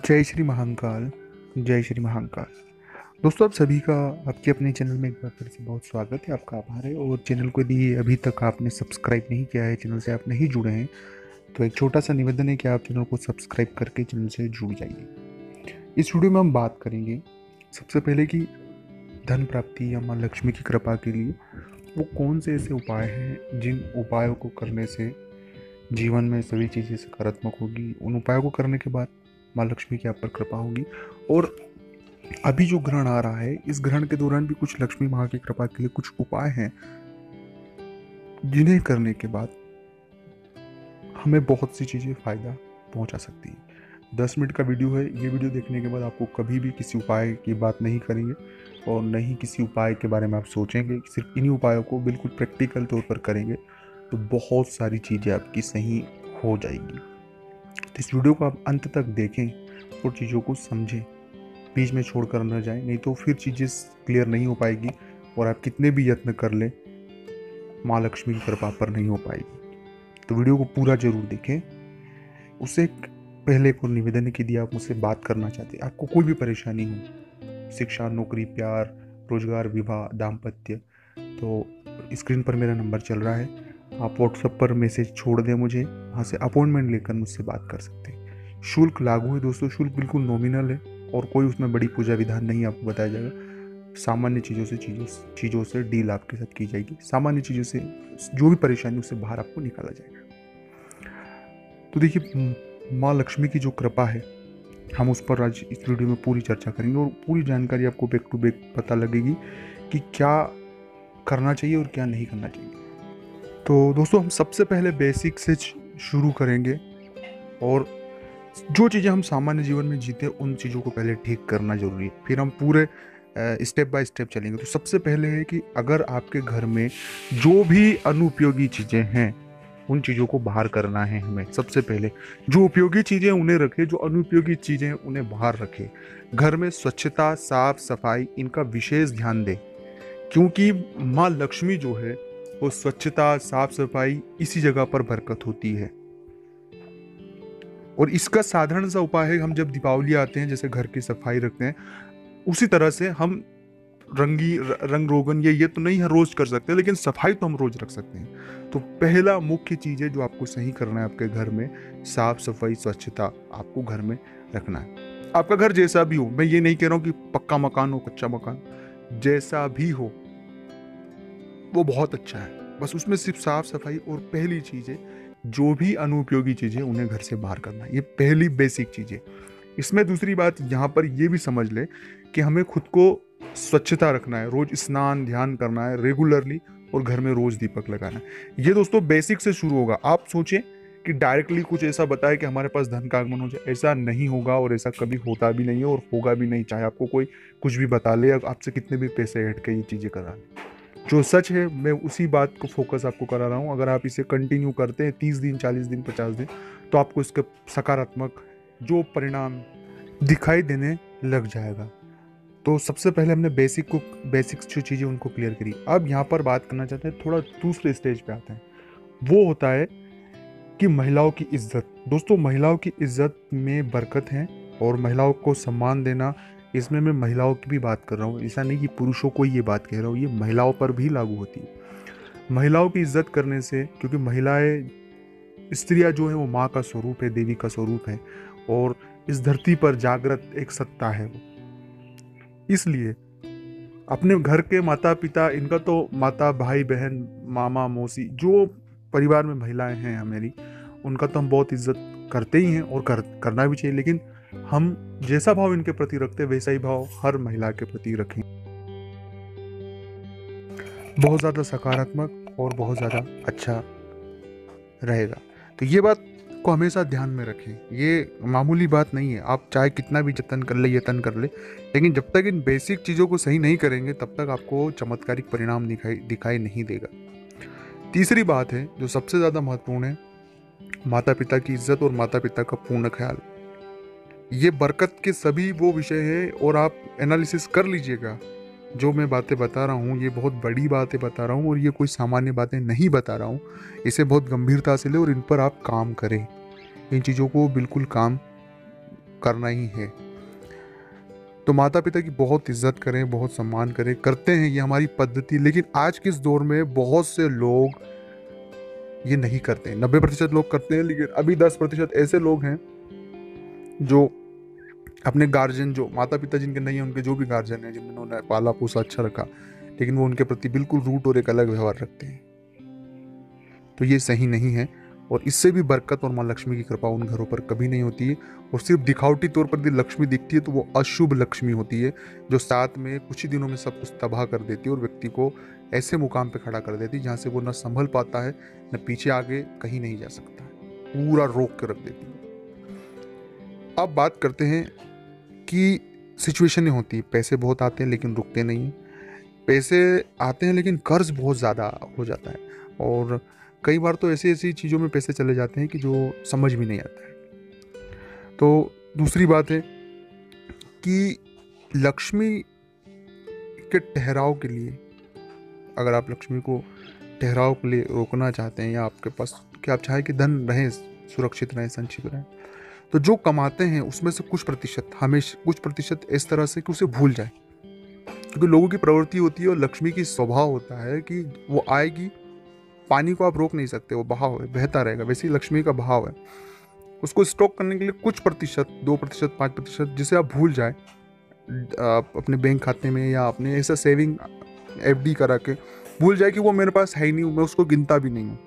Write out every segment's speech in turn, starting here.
जय श्री महाकाल। जय श्री महाकाल। दोस्तों, आप सभी का आपके अपने चैनल में एक बार फिर से बहुत स्वागत है। आपका आभार है। और चैनल को यदि अभी तक आपने सब्सक्राइब नहीं किया है, चैनल से आप नहीं जुड़े हैं, तो एक छोटा सा निवेदन है कि आप चैनल को सब्सक्राइब करके चैनल से जुड़ जाइए। इस वीडियो में हम बात करेंगे सबसे पहले कि धन प्राप्ति या माँ लक्ष्मी की कृपा के लिए वो कौन से ऐसे उपाय हैं जिन उपायों को करने से जीवन में सभी चीज़ें सकारात्मक होगी। उन उपायों को करने के बाद माँ लक्ष्मी की आप पर कृपा होगी। और अभी जो ग्रहण आ रहा है, इस ग्रहण के दौरान भी कुछ लक्ष्मी माँ की कृपा के लिए कुछ उपाय हैं जिन्हें करने के बाद हमें बहुत सी चीज़ें फायदा पहुंचा सकती हैं। 10 मिनट का वीडियो है। ये वीडियो देखने के बाद आपको कभी भी किसी उपाय की बात नहीं करेंगे और न ही किसी उपाय के बारे में आप सोचेंगे। सिर्फ इन्हीं उपायों को बिल्कुल प्रैक्टिकल तौर पर करेंगे तो बहुत सारी चीज़ें आपकी सही हो जाएगी। तो इस वीडियो को आप अंत तक देखें और चीज़ों को समझें, बीच में छोड़कर न जाएं, नहीं तो फिर चीज़ें क्लियर नहीं हो पाएगी और आप कितने भी यत्न कर लें, माँ लक्ष्मी की कृपा पर नहीं हो पाएगी। तो वीडियो को पूरा जरूर देखें। उससे पहले को निवेदन है कि यदि आप मुझसे बात करना चाहते हैं, आपको कोई भी परेशानी हो, शिक्षा, नौकरी, प्यार, रोजगार, विवाह, दाम्पत्य, तो स्क्रीन पर मेरा नंबर चल रहा है। आप व्हाट्सएप पर मैसेज छोड़ दें मुझे, वहाँ से अपॉइंटमेंट लेकर मुझसे बात कर सकते हैं। शुल्क लागू है दोस्तों, शुल्क बिल्कुल नॉमिनल है और कोई उसमें बड़ी पूजा विधान नहीं आपको बताया जाएगा। सामान्य चीज़ों से डील आपके साथ की जाएगी। सामान्य चीज़ों से जो भी परेशानी उससे बाहर आपको निकाला जाएगा। तो देखिए, माँ लक्ष्मी की जो कृपा है, हम उस पर आज इस वीडियो में पूरी चर्चा करेंगे और पूरी जानकारी आपको बैक टू बैक पता लगेगी कि क्या करना चाहिए और क्या नहीं करना चाहिए। तो दोस्तों, हम सबसे पहले बेसिक से शुरू करेंगे और जो चीज़ें हम सामान्य जीवन में जीते उन चीज़ों को पहले ठीक करना जरूरी है, फिर हम पूरे स्टेप बाय स्टेप चलेंगे। तो सबसे पहले है कि अगर आपके घर में जो भी अनुपयोगी चीज़ें हैं उन चीज़ों को बाहर करना है। हमें सबसे पहले जो उपयोगी चीज़ें उन्हें रखें, जो अनुपयोगी चीज़ें उन्हें बाहर रखें। घर में स्वच्छता, साफ सफाई, इनका विशेष ध्यान दें, क्योंकि माँ लक्ष्मी जो है वो स्वच्छता, साफ सफाई, इसी जगह पर बरकत होती है। और इसका साधारण सा उपाय है, हम जब दीपावली आते हैं जैसे घर की सफाई रखते हैं, उसी तरह से हम रंग रोगन ये तो नहीं है रोज कर सकते, लेकिन सफाई तो हम रोज रख सकते हैं। तो पहला मुख्य चीज है जो आपको सही करना है आपके घर में, साफ सफाई, स्वच्छता आपको घर में रखना है। आपका घर जैसा भी हो, मैं ये नहीं कह रहा हूं कि पक्का मकान हो, कच्चा मकान, जैसा भी हो वो बहुत अच्छा है। बस उसमें सिर्फ साफ सफाई और पहली चीज है जो भी अनुपयोगी चीजें उन्हें घर से बाहर करना, ये पहली बेसिक चीज है। इसमें दूसरी बात यहाँ पर ये भी समझ ले कि हमें खुद को स्वच्छता रखना है, रोज स्नान ध्यान करना है रेगुलरली, और घर में रोज दीपक लगाना है। ये दोस्तों बेसिक से शुरू होगा। आप सोचें कि डायरेक्टली कुछ ऐसा बताए कि हमारे पास धन का आगमन हो जाए, ऐसा नहीं होगा और ऐसा कभी होता भी नहीं है और होगा भी नहीं, चाहे आपको कोई कुछ भी बता ले, आपसे कितने भी पैसे हट के ये चीजें करा ले। जो सच है मैं उसी बात को फोकस आपको करा रहा हूँ। अगर आप इसे कंटिन्यू करते हैं 30 दिन, 40 दिन, 50 दिन, तो आपको इसका सकारात्मक जो परिणाम दिखाई देने लग जाएगा। तो सबसे पहले हमने बेसिक्स जो चीज़ें उनको क्लियर करी। अब यहाँ पर बात करना चाहते हैं, थोड़ा दूसरे स्टेज पे आते हैं। वो होता है कि महिलाओं की इज्जत। दोस्तों, महिलाओं की इज्जत में बरकत है और महिलाओं को सम्मान देना, इसमें मैं महिलाओं की भी बात कर रहा हूँ। ऐसा नहीं कि पुरुषों को ये बात कह रहा हूँ, ये महिलाओं पर भी लागू होती है। महिलाओं की इज्जत करने से, क्योंकि महिलाएं, स्त्रियां जो है वो माँ का स्वरूप है, देवी का स्वरूप है और इस धरती पर जागृत एक सत्ता है वो। इसलिए अपने घर के माता पिता, इनका तो माता, भाई बहन, मामा मौसी, जो परिवार में महिलाएं हैं हमारी, उनका तो हम बहुत इज्जत करते ही हैं और करना भी चाहिए। लेकिन हम जैसा भाव इनके प्रति रखते हैं वैसा ही भाव हर महिला के प्रति रखें, बहुत ज़्यादा सकारात्मक और बहुत ज़्यादा अच्छा रहेगा। तो ये बात को हमेशा ध्यान में रखें। ये मामूली बात नहीं है। आप चाहे कितना भी यत्न कर ले, लेकिन जब तक इन बेसिक चीज़ों को सही नहीं करेंगे तब तक आपको चमत्कारिक परिणाम दिखाई नहीं देगा। तीसरी बात है जो सबसे ज़्यादा महत्वपूर्ण है, माता पिता की इज्जत और माता पिता का पूर्ण ख्याल। ये बरकत के सभी वो विषय है और आप एनालिसिस कर लीजिएगा। जो मैं बातें बता रहा हूँ ये बहुत बड़ी बातें बता रहा हूँ और ये कोई सामान्य बातें नहीं बता रहा हूँ। इसे बहुत गंभीरता से ले और इन पर आप काम करें। इन चीज़ों को बिल्कुल काम करना ही है। तो माता पिता की बहुत इज्जत करें, बहुत सम्मान करें, करते हैं, ये हमारी पद्धति। लेकिन आज के इस दौर में बहुत से लोग ये नहीं करते हैं। 90% लोग करते हैं, लेकिन अभी 10% ऐसे लोग हैं जो अपने गार्जियन, जो माता पिता जिनके नहीं है, उनके जो भी गार्जियन है जिन्होंने पाला पोसा अच्छा रखा, लेकिन वो उनके प्रति बिल्कुल रूट और एक अलग व्यवहार रखते हैं। तो ये सही नहीं है, और इससे भी बरकत और माँ लक्ष्मी की कृपा उन घरों पर कभी नहीं होती है। और सिर्फ दिखावटी तौर पर यदि लक्ष्मी दिखती है तो वो अशुभ लक्ष्मी होती है, जो साथ में कुछ ही दिनों में सब कुछ तबाह कर देती है और व्यक्ति को ऐसे मुकाम पे खड़ा कर देती है जहाँ से वो न संभल पाता है, न पीछे आगे कहीं नहीं जा सकता है, पूरा रोक के रख देती है। अब बात करते हैं कि सिचुएशनें होती है, पैसे बहुत आते हैं लेकिन रुकते नहीं हैं, पैसे आते हैं लेकिन कर्ज बहुत ज़्यादा हो जाता है, और कई बार तो ऐसी ऐसी चीज़ों में पैसे चले जाते हैं कि जो समझ भी नहीं आता है। तो दूसरी बात है कि लक्ष्मी के ठहराव के लिए, अगर आप लक्ष्मी को ठहराव के लिए रोकना चाहते हैं, या आपके पास कि आप चाहें कि धन रहे, सुरक्षित रहे, संचित रहे, तो जो कमाते हैं उसमें से कुछ प्रतिशत, हमेशा कुछ प्रतिशत इस तरह से कि उसे भूल जाए, क्योंकि लोगों की प्रवृत्ति होती है और लक्ष्मी की स्वभाव होता है कि वो आएगी, पानी को आप रोक नहीं सकते, वो बहाव है, बहता रहेगा, वैसे ही लक्ष्मी का बहाव है। उसको स्टॉक करने के लिए कुछ प्रतिशत, 2%, 5%, जिसे आप भूल जाए, आप अपने बैंक खाते में या अपने ऐसा सेविंग FD करा के भूल जाए कि वो मेरे पास है ही नहीं, मैं उसको गिनता भी नहीं हूँ।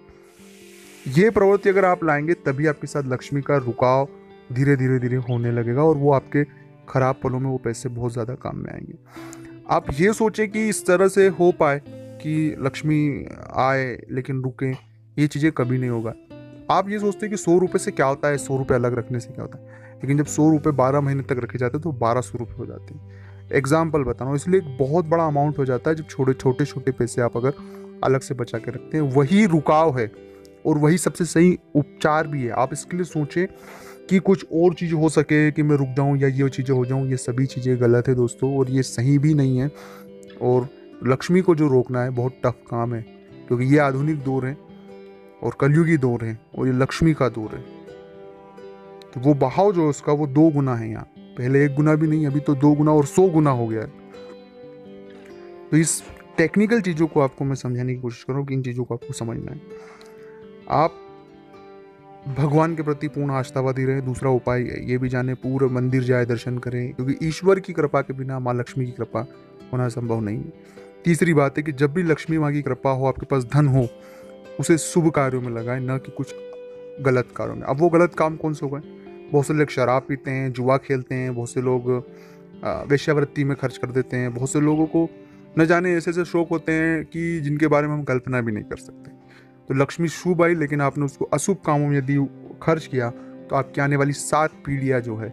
ये प्रवृत्ति अगर आप लाएंगे तभी आपके साथ लक्ष्मी का रुकाव धीरे धीरे धीरे होने लगेगा, और वो आपके खराब पलों में वो पैसे बहुत ज़्यादा काम में आएंगे। आप ये सोचें कि इस तरह से हो पाए कि लक्ष्मी आए लेकिन रुके, ये चीज़ें कभी नहीं होगा। आप ये सोचते हैं कि 100 रुपये से क्या होता है, 100 रुपये अलग रखने से क्या होता है, लेकिन जब 100 रुपये 12 महीने तक रखे जाते हैं तो 1200 रुपये हो जाते हैं। एग्जाम्पल बता रहा हूँ, इसलिए एक बहुत बड़ा अमाउंट हो जाता है जब छोटे छोटे पैसे आप अगर अलग से बचा के रखते हैं। वही रुकाव है और वही सबसे सही उपचार भी है। आप इसके लिए सोचें कि कुछ और चीज़ हो सके कि मैं रुक जाऊँ या ये चीज़ें हो जाऊँ, ये सभी चीज़ें गलत है दोस्तों, और ये सही भी नहीं है। और लक्ष्मी को जो रोकना है बहुत टफ काम है, क्योंकि ये आधुनिक दौर है और कलयुगी दौर है, और ये लक्ष्मी का दौर है। तो वो बहाव जो है उसका, वो 2 गुना है यहाँ, पहले 1 गुना भी नहीं, अभी तो 2 गुना और 100 गुना हो गया है। तो इस टेक्निकल चीज़ों को आपको मैं समझाने की कोशिश कर रहा हूँ कि इन चीज़ों को आपको समझना है। आप भगवान के प्रति पूर्ण आस्थावादी रहे। दूसरा उपाय ये भी जाने, पूरे मंदिर जाए, दर्शन करें, क्योंकि ईश्वर की कृपा के बिना माँ लक्ष्मी की कृपा होना संभव नहीं है। तीसरी बात है कि जब भी लक्ष्मी माँ की कृपा हो, आपके पास धन हो, उसे शुभ कार्यों में लगाएं, न कि कुछ गलत कार्यों में। अब वो गलत काम कौन से हो गए? बहुत से लोग शराब पीते हैं, जुआ खेलते हैं, बहुत से लोग वेश्यावृत्ति में खर्च कर देते हैं, बहुत से लोगों को न जाने ऐसे ऐसे शौक होते हैं कि जिनके बारे में हम कल्पना भी नहीं कर सकते। तो लक्ष्मी शुभ आई, लेकिन आपने उसको अशुभ कामों में यदि खर्च किया तो आपकी आने वाली 7 पीढ़ियाँ जो है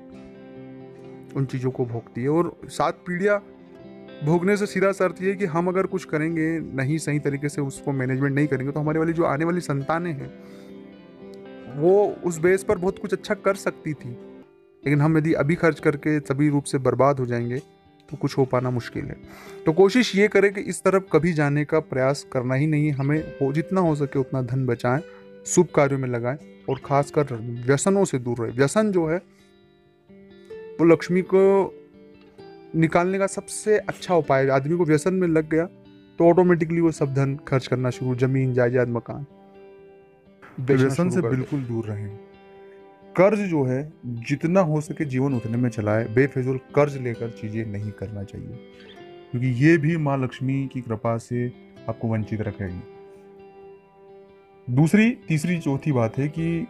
उन चीज़ों को भोगती है। और 7 पीढ़ियाँ भोगने से सीधा सा अर्थ ये है कि हम अगर कुछ करेंगे नहीं, सही तरीके से उसको मैनेजमेंट नहीं करेंगे, तो हमारे वाली जो आने वाली संतानें हैं वो उस बेस पर बहुत कुछ अच्छा कर सकती थी, लेकिन हम यदि अभी खर्च करके सभी रूप से बर्बाद हो जाएंगे तो कुछ हो पाना मुश्किल है। तो कोशिश ये करें कि इस तरफ कभी जाने का प्रयास करना ही नहीं है। हमें जितना हो सके उतना धन बचाएं, शुभ कार्यों में लगाएं, और खासकर व्यसनों से दूर रहे। व्यसन जो है वो लक्ष्मी को निकालने का सबसे अच्छा उपाय है। आदमी को व्यसन में लग गया तो ऑटोमेटिकली वो सब धन खर्च करना शुरू, जमीन जायदाद मकान, व्यसन से बिल्कुल दूर रहें। कर्ज जो है जितना हो सके जीवन उतने में चलाए, बेफिजूल कर्ज लेकर चीजें नहीं करना चाहिए, क्योंकि ये भी माँ लक्ष्मी की कृपा से आपको वंचित रखेगी। दूसरी, तीसरी, चौथी बात है कि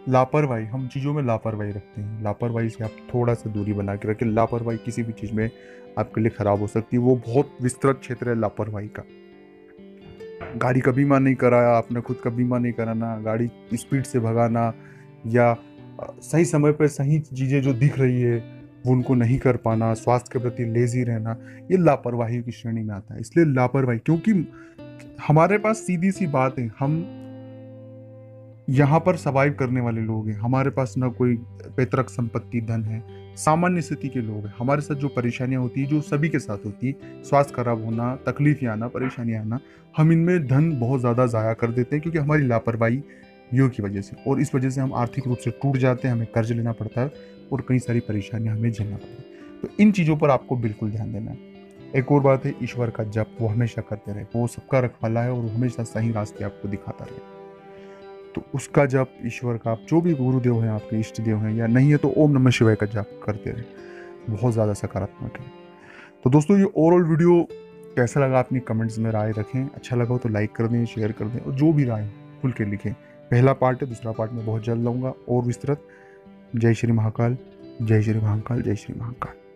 लापरवाही, हम चीज़ों में लापरवाही रखते हैं। लापरवाही से आप थोड़ा सा दूरी बना के रखें। लापरवाही किसी भी चीज़ में आपके लिए खराब हो सकती है। वो बहुत विस्तृत क्षेत्र है लापरवाही का। गाड़ी का बीमा नहीं कराया आपने, खुद का बीमा नहीं कराना, गाड़ी स्पीड से भगाना, या सही समय पर सही चीज़ें जो दिख रही है वो उनको नहीं कर पाना, स्वास्थ्य के प्रति लेजी रहना, ये लापरवाही की श्रेणी में आता है। इसलिए लापरवाही, क्योंकि हमारे पास सीधी सी बात है, हम यहाँ पर सर्वाइव करने वाले लोग हैं। हमारे पास ना कोई पैतृक संपत्ति, धन है, सामान्य स्थिति के लोग हैं। हमारे साथ जो परेशानियां होती है, जो सभी के साथ होती है, स्वास्थ्य खराब होना, तकलीफें आना, परेशानियां आना, हम इनमें धन बहुत ज़्यादा ज़ाया कर देते हैं, क्योंकि हमारी लापरवाही योग की वजह से, और इस वजह से हम आर्थिक रूप से टूट जाते हैं, हमें कर्ज लेना पड़ता है। और कई सारी परेशानियां हमें झेलना पड़ता है। तो इन चीज़ों पर आपको बिल्कुल ध्यान देना है। एक और बात है, ईश्वर का जप वो हमेशा करते रहे, वो सबका रखवाला है और वो हमेशा सही रास्ते आपको दिखाता रहे। तो उसका जप, ईश्वर का, आप जो भी गुरुदेव हैं आपके, इष्ट देव हैं या नहीं है, तो ओम नमः शिवाय का जप करते रहे, बहुत ज़्यादा सकारात्मक है। तो दोस्तों, ये ओवरऑल वीडियो कैसा लगा अपनी कमेंट्स में राय रखें। अच्छा लगा हो तो लाइक कर दें, शेयर कर दें, और जो भी राय हो खुल के लिखें। पहला पार्ट है, दूसरा पार्ट मैं बहुत जल्द लाऊंगा और विस्तृत। जय श्री महाकाल, जय श्री महाकाल, जय श्री महाकाल।